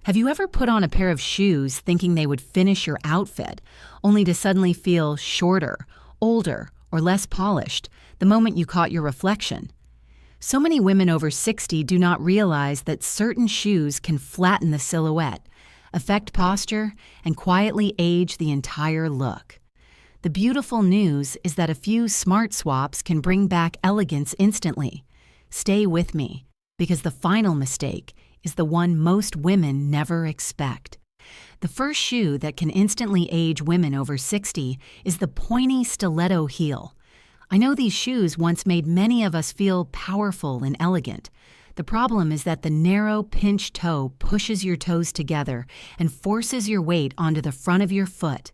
Have you ever put on a pair of shoes thinking they would finish your outfit, only to suddenly feel shorter, older, or less polished the moment you caught your reflection? So many women over 60 do not realize that certain shoes can flatten the silhouette, affect posture, and quietly age the entire look. The beautiful news is that a few smart swaps can bring back elegance instantly. Stay with me, because the final mistake is the one most women never expect. The first shoe that can instantly age women over 60 is the pointy stiletto heel. I know these shoes once made many of us feel powerful and elegant. The problem is that the narrow, pinched toe pushes your toes together and forces your weight onto the front of your foot.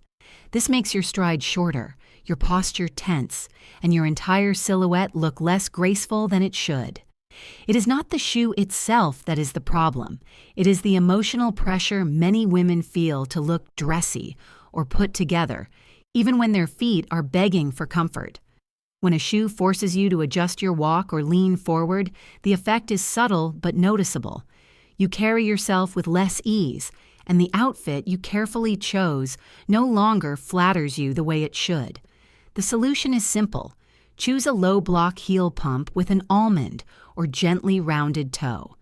This makes your stride shorter, your posture tense, and your entire silhouette look less graceful than it should. It is not the shoe itself that is the problem. It is the emotional pressure many women feel to look dressy or put together, even when their feet are begging for comfort. When a shoe forces you to adjust your walk or lean forward, the effect is subtle but noticeable. You carry yourself with less ease, and the outfit you carefully chose no longer flatters you the way it should. The solution is simple. Choose a low-block heel pump with an almond or gently rounded toe.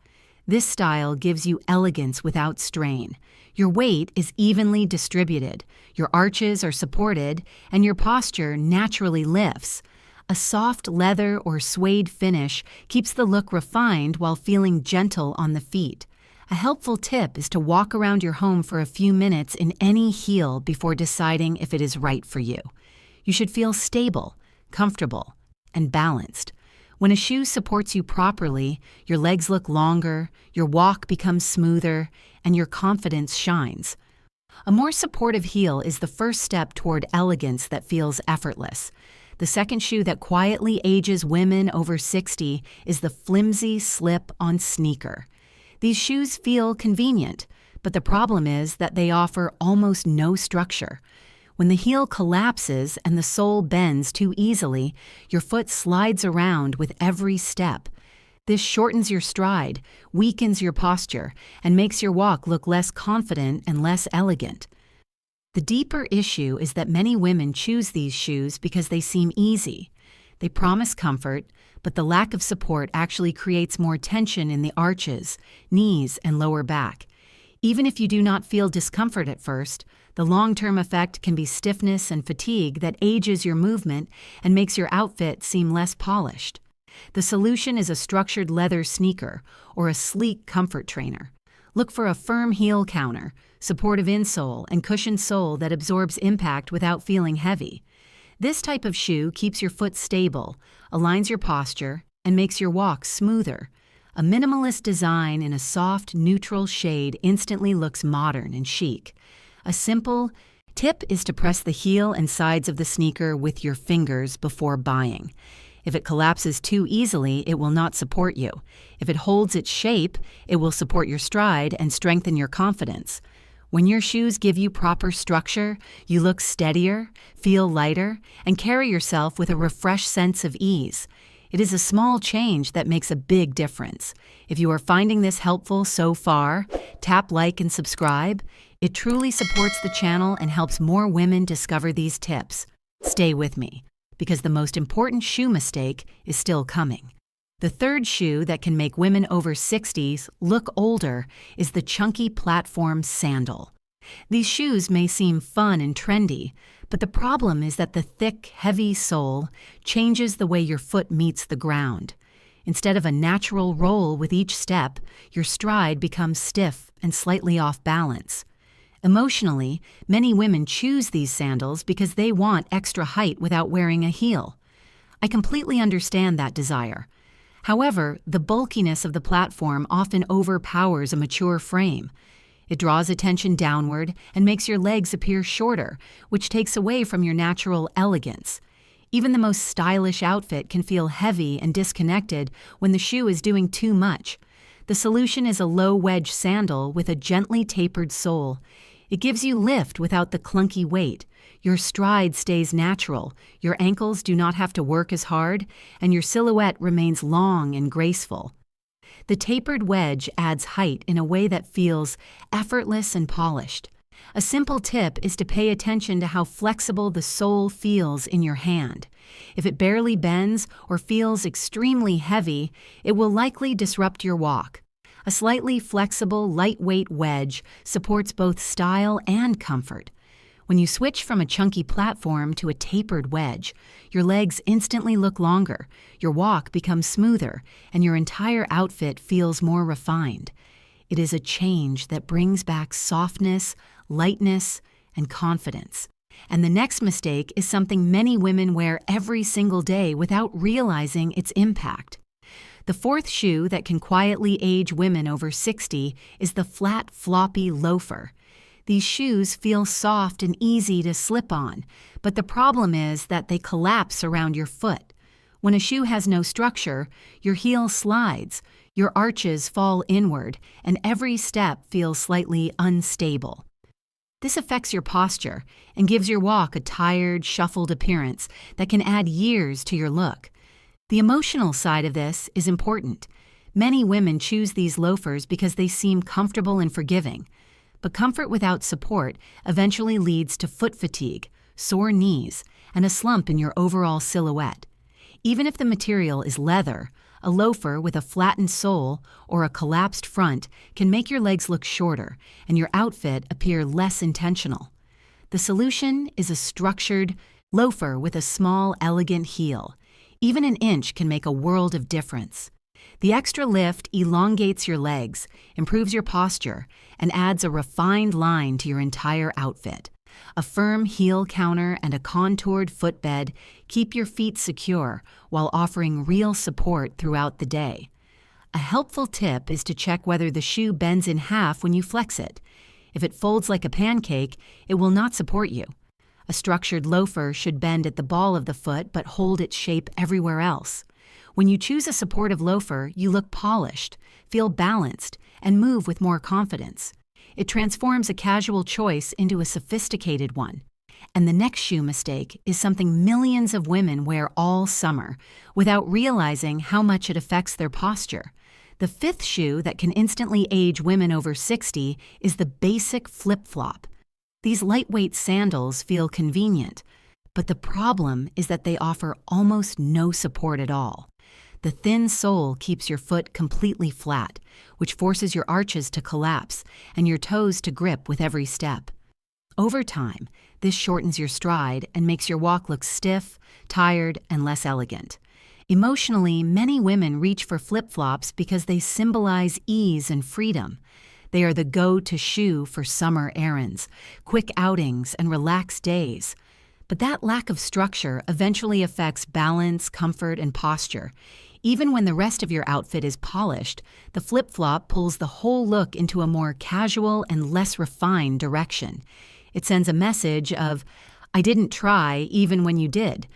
This style gives you elegance without strain. Your weight is evenly distributed, your arches are supported, and your posture naturally lifts. A soft leather or suede finish keeps the look refined while feeling gentle on the feet. A helpful tip is to walk around your home for a few minutes in any heel before deciding if it is right for you. You should feel stable, comfortable, and balanced. When a shoe supports you properly, your legs look longer, your walk becomes smoother, and your confidence shines. A more supportive heel is the first step toward elegance that feels effortless. The second shoe that quietly ages women over 60 is the flimsy slip-on sneaker. These shoes feel convenient, but the problem is that they offer almost no structure. When the heel collapses and the sole bends too easily, your foot slides around with every step. This shortens your stride, weakens your posture, and makes your walk look less confident and less elegant. The deeper issue is that many women choose these shoes because they seem easy. They promise comfort, but the lack of support actually creates more tension in the arches, knees, and lower back. Even if you do not feel discomfort at first, the long-term effect can be stiffness and fatigue that ages your movement and makes your outfit seem less polished. The solution is a structured leather sneaker or a sleek comfort trainer. Look for a firm heel counter, supportive insole, and cushioned sole that absorbs impact without feeling heavy. This type of shoe keeps your foot stable, aligns your posture, and makes your walk smoother. A minimalist design in a soft, neutral shade instantly looks modern and chic. A simple tip is to press the heel and sides of the sneaker with your fingers before buying. If it collapses too easily, it will not support you. If it holds its shape, it will support your stride and strengthen your confidence. When your shoes give you proper structure, you look steadier, feel lighter, and carry yourself with a refreshed sense of ease. It is a small change that makes a big difference. If you are finding this helpful so far, tap like and subscribe. It truly supports the channel and helps more women discover these tips. Stay with me, because the most important shoe mistake is still coming. The third shoe that can make women over 60s look older is the chunky platform sandal. These shoes may seem fun and trendy, but the problem is that the thick, heavy sole changes the way your foot meets the ground. Instead of a natural roll with each step, your stride becomes stiff and slightly off balance. Emotionally, many women choose these sandals because they want extra height without wearing a heel. I completely understand that desire. However, the bulkiness of the platform often overpowers a mature frame. It draws attention downward and makes your legs appear shorter, which takes away from your natural elegance. Even the most stylish outfit can feel heavy and disconnected when the shoe is doing too much. The solution is a low-wedge sandal with a gently tapered sole. It gives you lift without the clunky weight. Your stride stays natural, your ankles do not have to work as hard, and your silhouette remains long and graceful. The tapered wedge adds height in a way that feels effortless and polished. A simple tip is to pay attention to how flexible the sole feels in your hand. If it barely bends or feels extremely heavy, it will likely disrupt your walk. A slightly flexible, lightweight wedge supports both style and comfort. When you switch from a chunky platform to a tapered wedge, your legs instantly look longer, your walk becomes smoother, and your entire outfit feels more refined. It is a change that brings back softness, lightness, and confidence. And the next mistake is something many women wear every single day without realizing its impact. The fourth shoe that can quietly age women over 60 is the flat, floppy loafer. These shoes feel soft and easy to slip on, but the problem is that they collapse around your foot. When a shoe has no structure, your heel slides, your arches fall inward, and every step feels slightly unstable. This affects your posture and gives your walk a tired, shuffled appearance that can add years to your look. The emotional side of this is important. Many women choose these loafers because they seem comfortable and forgiving. But comfort without support eventually leads to foot fatigue, sore knees, and a slump in your overall silhouette. Even if the material is leather, a loafer with a flattened sole or a collapsed front can make your legs look shorter and your outfit appear less intentional. The solution is a structured loafer with a small, elegant heel. Even an inch can make a world of difference. The extra lift elongates your legs, improves your posture, and adds a refined line to your entire outfit. A firm heel counter and a contoured footbed keep your feet secure while offering real support throughout the day. A helpful tip is to check whether the shoe bends in half when you flex it. If it folds like a pancake, it will not support you. A structured loafer should bend at the ball of the foot but hold its shape everywhere else. When you choose a supportive loafer, you look polished, feel balanced, and move with more confidence. It transforms a casual choice into a sophisticated one. And the next shoe mistake is something millions of women wear all summer without realizing how much it affects their posture. The fifth shoe that can instantly age women over 60 is the basic flip-flop. These lightweight sandals feel convenient, but the problem is that they offer almost no support at all. The thin sole keeps your foot completely flat, which forces your arches to collapse and your toes to grip with every step. Over time, this shortens your stride and makes your walk look stiff, tired, and less elegant. Emotionally, many women reach for flip-flops because they symbolize ease and freedom. They are the go-to shoe for summer errands, quick outings, and relaxed days. But that lack of structure eventually affects balance, comfort, and posture. Even when the rest of your outfit is polished, the flip-flop pulls the whole look into a more casual and less refined direction. It sends a message of, "I didn't try even when you did."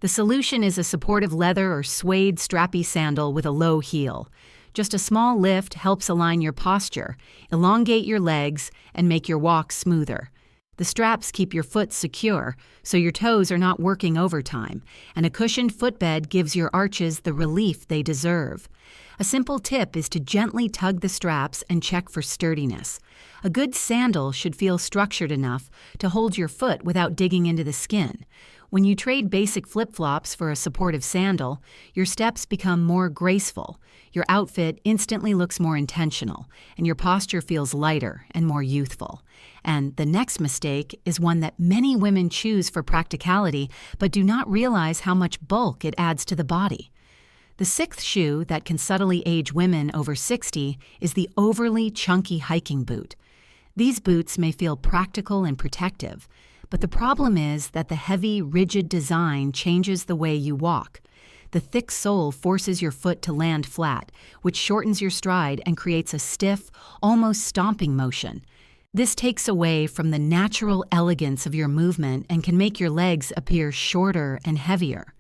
The solution is a supportive leather or suede strappy sandal with a low heel. Just a small lift helps align your posture, elongate your legs, and make your walk smoother. The straps keep your foot secure, so your toes are not working overtime, and a cushioned footbed gives your arches the relief they deserve. A simple tip is to gently tug the straps and check for sturdiness. A good sandal should feel structured enough to hold your foot without digging into the skin. When you trade basic flip-flops for a supportive sandal, your steps become more graceful, your outfit instantly looks more intentional, and your posture feels lighter and more youthful. And the next mistake is one that many women choose for practicality but do not realize how much bulk it adds to the body. The sixth shoe that can subtly age women over 60 is the overly chunky hiking boot. These boots may feel practical and protective, but the problem is that the heavy, rigid design changes the way you walk. The thick sole forces your foot to land flat, which shortens your stride and creates a stiff, almost stomping motion. This takes away from the natural elegance of your movement and can make your legs appear shorter and heavier.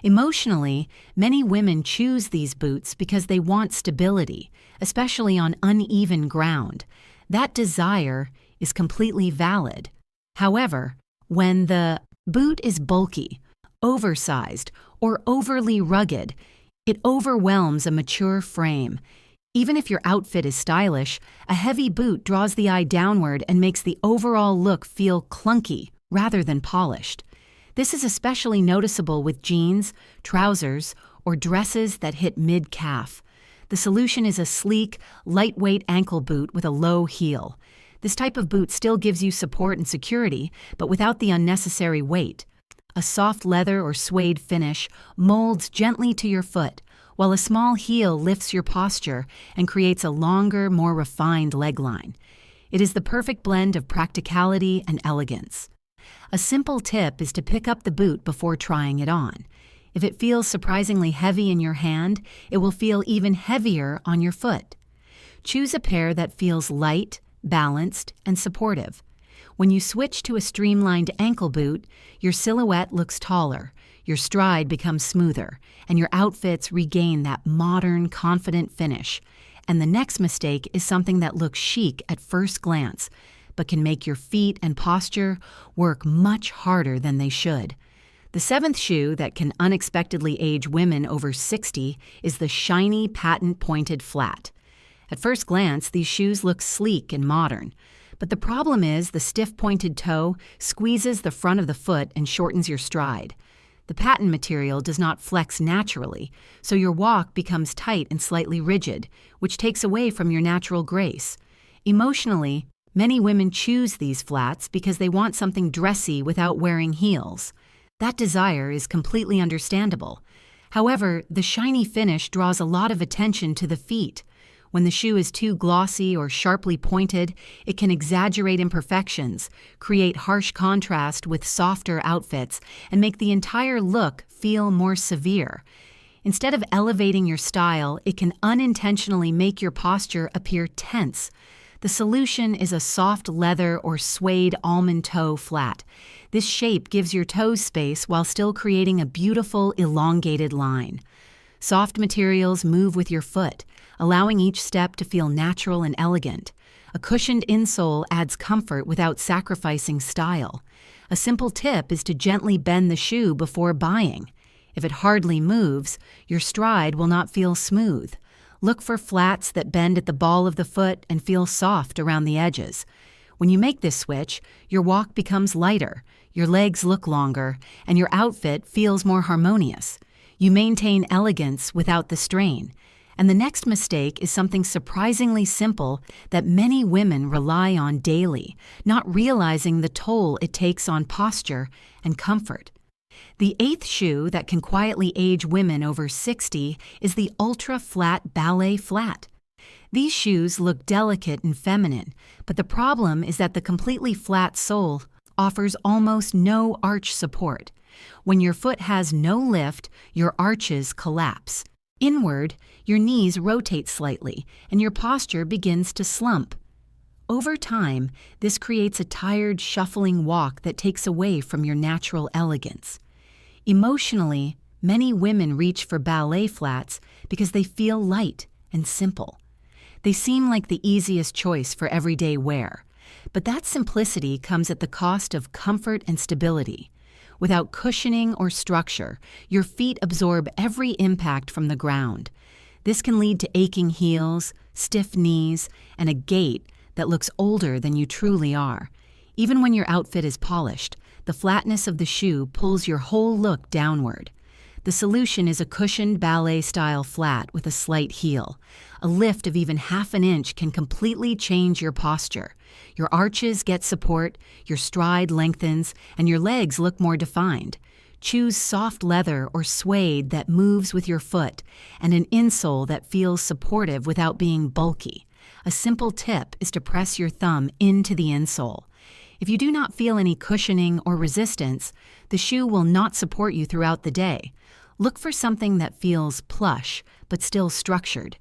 Emotionally, many women choose these boots because they want stability, especially on uneven ground. That desire is completely valid. However, when the boot is bulky, oversized, or overly rugged, it overwhelms a mature frame. Even if your outfit is stylish, a heavy boot draws the eye downward and makes the overall look feel clunky rather than polished. This is especially noticeable with jeans, trousers, or dresses that hit mid-calf. The solution is a sleek, lightweight ankle boot with a low heel. This type of boot still gives you support and security, but without the unnecessary weight. A soft leather or suede finish molds gently to your foot, while a small heel lifts your posture and creates a longer, more refined leg line. It is the perfect blend of practicality and elegance. A simple tip is to pick up the boot before trying it on. If it feels surprisingly heavy in your hand, it will feel even heavier on your foot. Choose a pair that feels light, balanced, and supportive. When you switch to a streamlined ankle boot, your silhouette looks taller, your stride becomes smoother, and your outfits regain that modern, confident finish. And the next mistake is something that looks chic at first glance, but can make your feet and posture work much harder than they should. The seventh shoe that can unexpectedly age women over 60 is the shiny patent-pointed flat. At first glance, these shoes look sleek and modern, but the problem is the stiff-pointed toe squeezes the front of the foot and shortens your stride. The patent material does not flex naturally, so your walk becomes tight and slightly rigid, which takes away from your natural grace. Emotionally, many women choose these flats because they want something dressy without wearing heels. That desire is completely understandable. However, the shiny finish draws a lot of attention to the feet. When the shoe is too glossy or sharply pointed, it can exaggerate imperfections, create harsh contrast with softer outfits, and make the entire look feel more severe. Instead of elevating your style, it can unintentionally make your posture appear tense. The solution is a soft leather or suede almond toe flat. This shape gives your toes space while still creating a beautiful, elongated line. Soft materials move with your foot, allowing each step to feel natural and elegant. A cushioned insole adds comfort without sacrificing style. A simple tip is to gently bend the shoe before buying. If it hardly moves, your stride will not feel smooth. Look for flats that bend at the ball of the foot and feel soft around the edges. When you make this switch, your walk becomes lighter, your legs look longer, and your outfit feels more harmonious. You maintain elegance without the strain. And the next mistake is something surprisingly simple that many women rely on daily, not realizing the toll it takes on posture and comfort. The eighth shoe that can quietly age women over 60 is the ultra-flat ballet flat. These shoes look delicate and feminine, but the problem is that the completely flat sole offers almost no arch support. When your foot has no lift, your arches collapse. Inward, your knees rotate slightly, and your posture begins to slump. Over time, this creates a tired, shuffling walk that takes away from your natural elegance. Emotionally, many women reach for ballet flats because they feel light and simple. They seem like the easiest choice for everyday wear, but that simplicity comes at the cost of comfort and stability. Without cushioning or structure, your feet absorb every impact from the ground. This can lead to aching heels, stiff knees, and a gait that looks older than you truly are. Even when your outfit is polished, the flatness of the shoe pulls your whole look downward. The solution is a cushioned ballet-style flat with a slight heel. A lift of even half an inch can completely change your posture. Your arches get support, your stride lengthens, and your legs look more defined. Choose soft leather or suede that moves with your foot, and an insole that feels supportive without being bulky. A simple tip is to press your thumb into the insole. If you do not feel any cushioning or resistance, the shoe will not support you throughout the day. Look for something that feels plush, but still structured.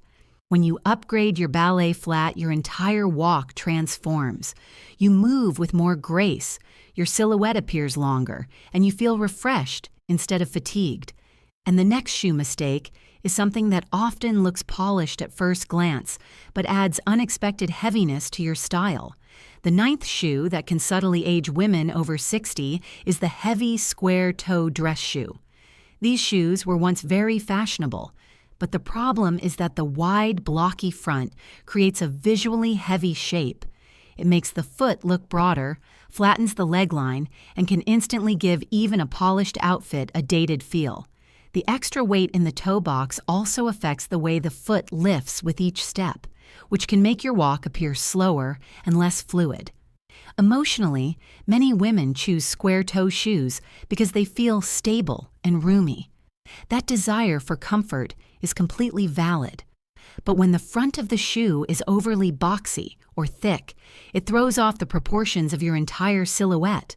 When you upgrade your ballet flat, your entire walk transforms. You move with more grace, your silhouette appears longer, and you feel refreshed instead of fatigued. And the next shoe mistake is something that often looks polished at first glance, but adds unexpected heaviness to your style. The ninth shoe that can subtly age women over 60 is the heavy square-toe dress shoe. These shoes were once very fashionable, But the problem is that the wide, blocky front creates a visually heavy shape. It makes the foot look broader, flattens the leg line, and can instantly give even a polished outfit a dated feel. The extra weight in the toe box also affects the way the foot lifts with each step, which can make your walk appear slower and less fluid. Emotionally, many women choose square-toe shoes because they feel stable and roomy. That desire for comfort is completely valid. But when the front of the shoe is overly boxy or thick, it throws off the proportions of your entire silhouette.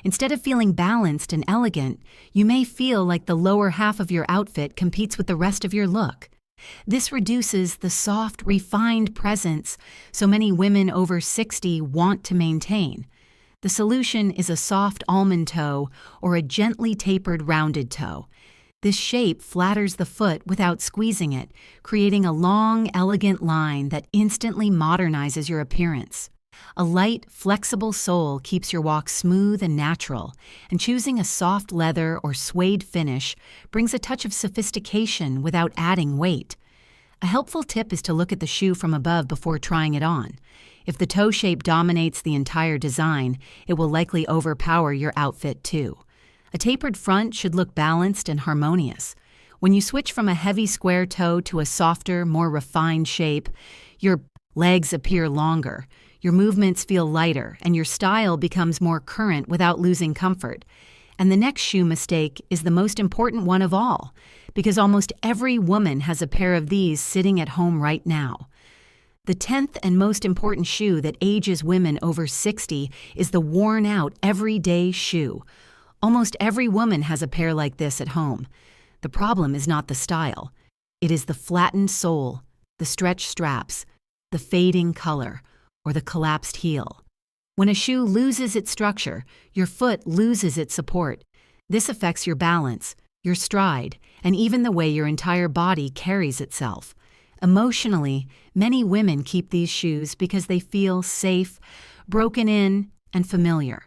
Instead of feeling balanced and elegant, you may feel like the lower half of your outfit competes with the rest of your look. This reduces the soft, refined presence so many women over 60 want to maintain. The solution is a soft almond toe or a gently tapered rounded toe. This shape flatters the foot without squeezing it, creating a long, elegant line that instantly modernizes your appearance. A light, flexible sole keeps your walk smooth and natural, and choosing a soft leather or suede finish brings a touch of sophistication without adding weight. A helpful tip is to look at the shoe from above before trying it on. If the toe shape dominates the entire design, it will likely overpower your outfit too. A tapered front should look balanced and harmonious. When you switch from a heavy square toe to a softer, more refined shape, your legs appear longer, your movements feel lighter, and your style becomes more current without losing comfort. And the next shoe mistake is the most important one of all, because almost every woman has a pair of these sitting at home right now. The 10th and most important shoe that ages women over 60 is the worn-out, everyday shoe. Almost every woman has a pair like this at home. The problem is not the style. It is the flattened sole, the stretched straps, the fading color, or the collapsed heel. When a shoe loses its structure, your foot loses its support. This affects your balance, your stride, and even the way your entire body carries itself. Emotionally, many women keep these shoes because they feel safe, broken in, and familiar.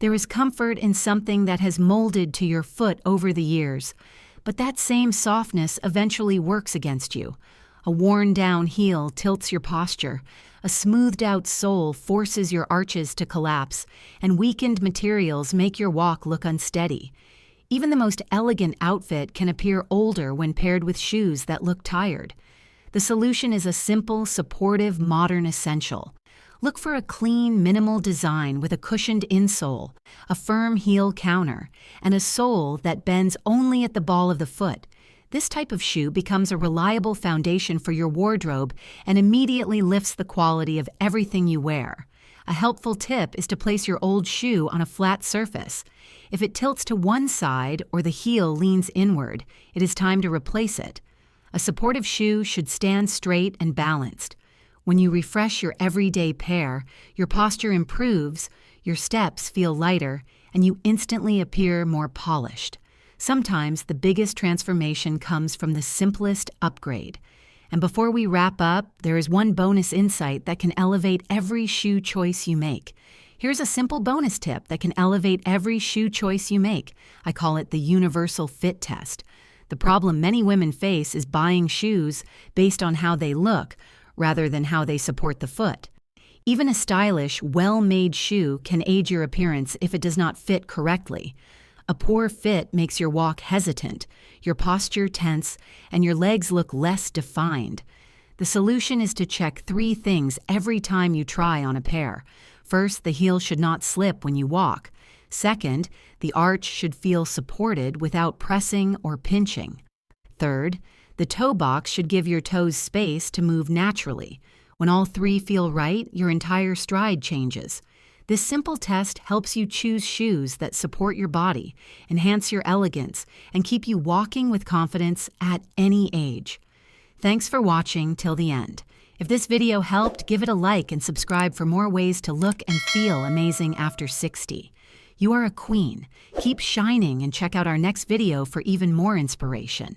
There is comfort in something that has molded to your foot over the years, but that same softness eventually works against you. A worn-down heel tilts your posture, a smoothed-out sole forces your arches to collapse, and weakened materials make your walk look unsteady. Even the most elegant outfit can appear older when paired with shoes that look tired. The solution is a simple, supportive, modern essential. Look for a clean, minimal design with a cushioned insole, a firm heel counter, and a sole that bends only at the ball of the foot. This type of shoe becomes a reliable foundation for your wardrobe and immediately lifts the quality of everything you wear. A helpful tip is to place your old shoe on a flat surface. If it tilts to one side or the heel leans inward, it is time to replace it. A supportive shoe should stand straight and balanced. When you refresh your everyday pair, your posture improves, your steps feel lighter, and you instantly appear more polished. Sometimes the biggest transformation comes from the simplest upgrade. And before we wrap up, there is one bonus insight that can elevate every shoe choice you make. Here's a simple bonus tip that can elevate every shoe choice you make. I call it the universal fit test. The problem many women face is buying shoes based on how they look, rather than how they support the foot. Even a stylish, well-made shoe can age your appearance if it does not fit correctly. A poor fit makes your walk hesitant, your posture tense, and your legs look less defined. The solution is to check 3 things every time you try on a pair. First, the heel should not slip when you walk. Second, the arch should feel supported without pressing or pinching. Third, the toe box should give your toes space to move naturally. When all 3 feel right, your entire stride changes. This simple test helps you choose shoes that support your body, enhance your elegance, and keep you walking with confidence at any age. Thanks for watching till the end. If this video helped, give it a like and subscribe for more ways to look and feel amazing after 60. You are a queen. Keep shining and check out our next video for even more inspiration.